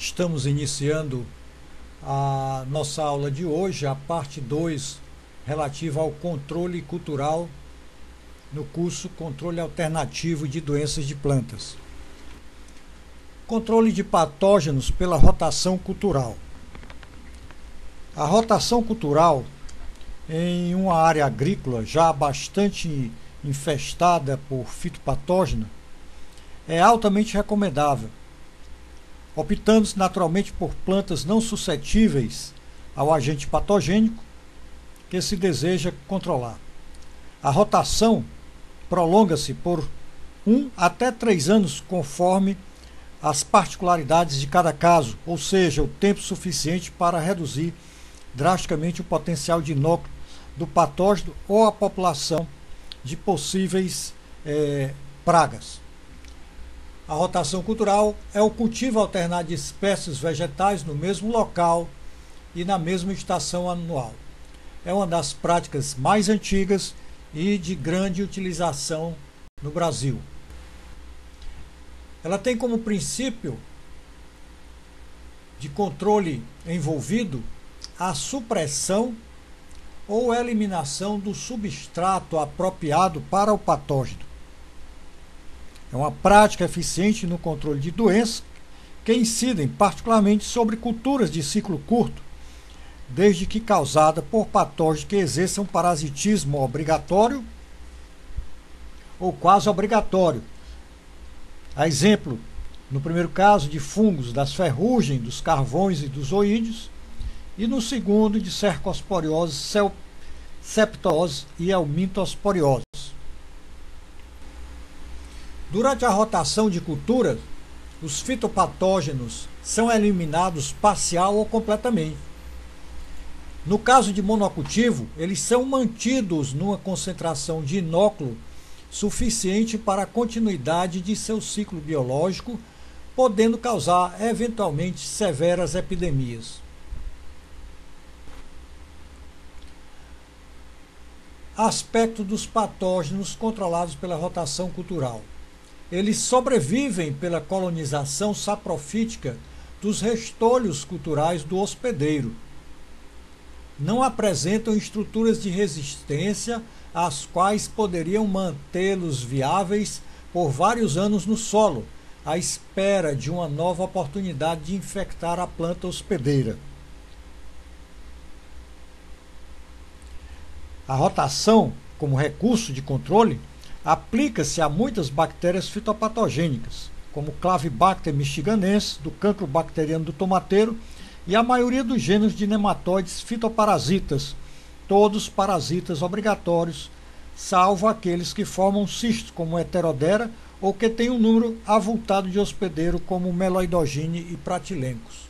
Estamos iniciando a nossa aula de hoje, a parte 2, relativa ao controle cultural no curso Controle Alternativo de Doenças de Plantas. Controle de patógenos pela rotação cultural. A rotação cultural em uma área agrícola já bastante infestada por fitopatógeno é altamente recomendável, optando-se naturalmente por plantas não suscetíveis ao agente patogênico que se deseja controlar. A rotação prolonga-se por 1 até 3 anos, conforme as particularidades de cada caso, ou seja, o tempo suficiente para reduzir drasticamente o potencial de inóculo do patógeno ou a população de possíveis pragas. A rotação cultural é o cultivo alternado de espécies vegetais no mesmo local e na mesma estação anual. É uma das práticas mais antigas e de grande utilização no Brasil. Ela tem como princípio de controle envolvido a supressão ou eliminação do substrato apropriado para o patógeno. É uma prática eficiente no controle de doenças que incidem particularmente sobre culturas de ciclo curto, desde que causada por patógenos que exerçam parasitismo obrigatório ou quase obrigatório. A exemplo, no primeiro caso, de fungos das ferrugens, dos carvões e dos oídios, e no segundo, de cercosporiose, septose e helmintosporiose. Durante a rotação de cultura, os fitopatógenos são eliminados parcial ou completamente. No caso de monocultivo, eles são mantidos numa concentração de inóculo suficiente para a continuidade de seu ciclo biológico, podendo causar eventualmente severas epidemias. Aspecto dos patógenos controlados pela rotação cultural. Eles sobrevivem pela colonização saprofítica dos restolhos culturais do hospedeiro. Não apresentam estruturas de resistência as quais poderiam mantê-los viáveis por vários anos no solo, à espera de uma nova oportunidade de infectar a planta hospedeira. A rotação, como recurso de controle, aplica-se a muitas bactérias fitopatogênicas, como Clavibacter michiganensis, do cancro bacteriano do tomateiro, e a maioria dos gêneros de nematóides fitoparasitas, todos parasitas obrigatórios, salvo aqueles que formam cistos, como Heterodera, ou que têm um número avultado de hospedeiro, como Meloidogene e Pratilencos.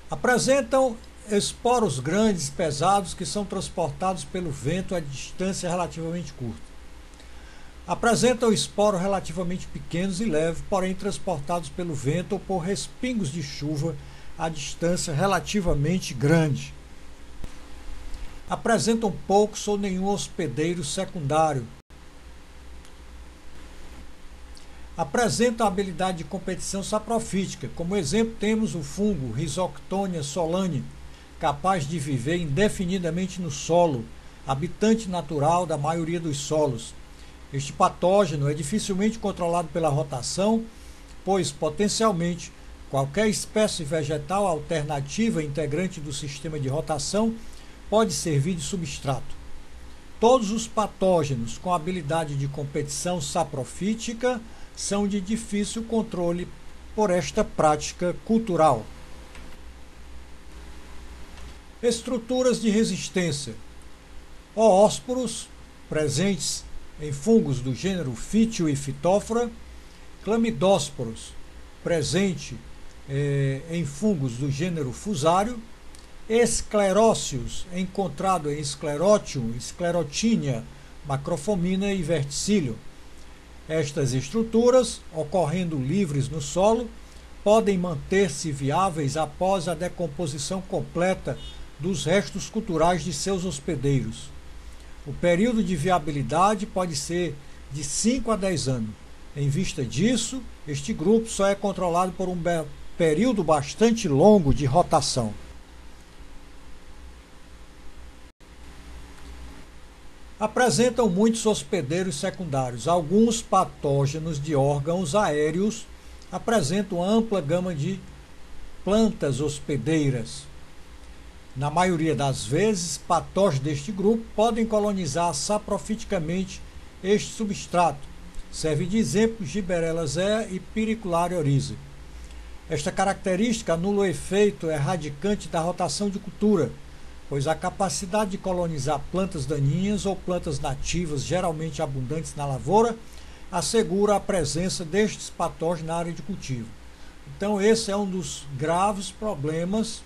Apresentam esporos grandes, pesados, que são transportados pelo vento a distância relativamente curta. Apresentam esporos relativamente pequenos e leves, porém transportados pelo vento ou por respingos de chuva a distância relativamente grande. Apresentam poucos ou nenhum hospedeiro secundário. Apresentam habilidade de competição saprofítica. Como exemplo, temos o fungo Rhizoctonia solane, capaz de viver indefinidamente no solo, habitante natural da maioria dos solos. Este patógeno é dificilmente controlado pela rotação, pois, potencialmente, qualquer espécie vegetal alternativa integrante do sistema de rotação pode servir de substrato. Todos os patógenos com habilidade de competição saprofítica são de difícil controle por esta prática cultural. Estruturas de resistência. Oósporos, presentes em fungos do gênero Phytio e Phytophthora, Clamidósporos, presente em fungos do gênero Fusarium, Esclerócios, encontrado em Sclerotium, Sclerotinia, Macrofomina e Verticillium. Estas estruturas, ocorrendo livres no solo, podem manter-se viáveis após a decomposição completa dos restos culturais de seus hospedeiros. O período de viabilidade pode ser de 5 a 10 anos. Em vista disso, este grupo só é controlado por um período bastante longo de rotação. Apresentam muitos hospedeiros secundários. Alguns patógenos de órgãos aéreos apresentam ampla gama de plantas hospedeiras. Na maioria das vezes, patógenos deste grupo podem colonizar saprofiticamente este substrato. Serve de exemplo Gibberella zea e Piriculária oryza. Esta característica anula o efeito erradicante da rotação de cultura, pois a capacidade de colonizar plantas daninhas ou plantas nativas geralmente abundantes na lavoura assegura a presença destes patógenos na área de cultivo. Então esse é um dos graves problemas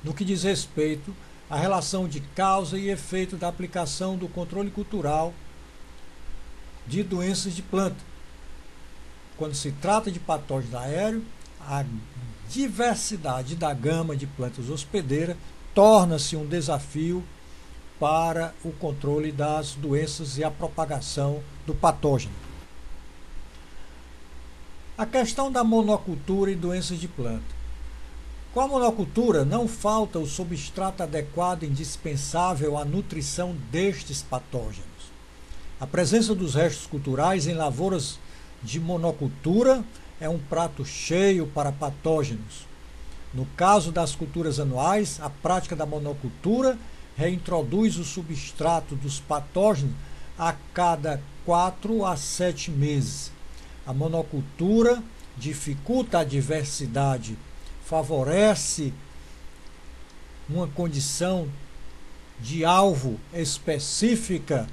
no que diz respeito à relação de causa e efeito da aplicação do controle cultural de doenças de planta. Quando se trata de patógeno aéreo, a diversidade da gama de plantas hospedeiras torna-se um desafio para o controle das doenças e a propagação do patógeno. A questão da monocultura e doenças de planta. Com a monocultura, não falta o substrato adequado e indispensável à nutrição destes patógenos. A presença dos restos culturais em lavouras de monocultura é um prato cheio para patógenos. No caso das culturas anuais, a prática da monocultura reintroduz o substrato dos patógenos a cada 4 a 7 meses. A monocultura dificulta a diversidade, favorece uma condição de alvo específica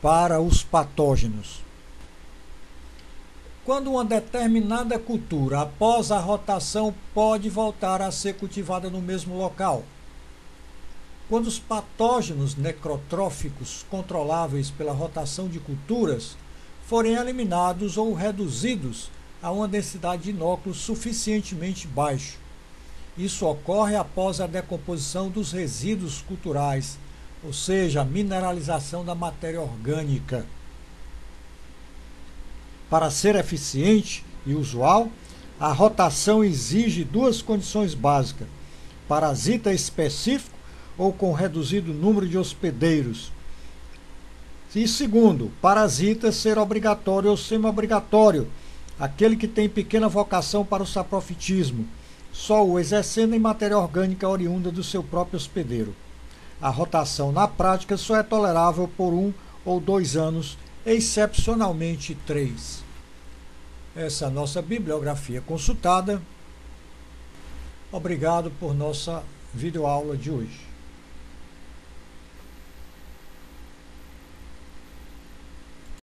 para os patógenos. Quando uma determinada cultura, após a rotação, pode voltar a ser cultivada no mesmo local. Quando os patógenos necrotróficos controláveis pela rotação de culturas forem eliminados ou reduzidos a uma densidade de inóculos suficientemente baixa. Isso ocorre após a decomposição dos resíduos culturais, ou seja, a mineralização da matéria orgânica. Para ser eficiente e usual, a rotação exige duas condições básicas: parasita específico ou com reduzido número de hospedeiros. E segundo, parasita ser obrigatório ou semi-obrigatório, aquele que tem pequena vocação para o saprofitismo, só o exercendo em matéria orgânica oriunda do seu próprio hospedeiro. A rotação na prática só é tolerável por 1 ou 2 anos, excepcionalmente 3. Essa é a nossa bibliografia consultada. Obrigado por nossa videoaula de hoje.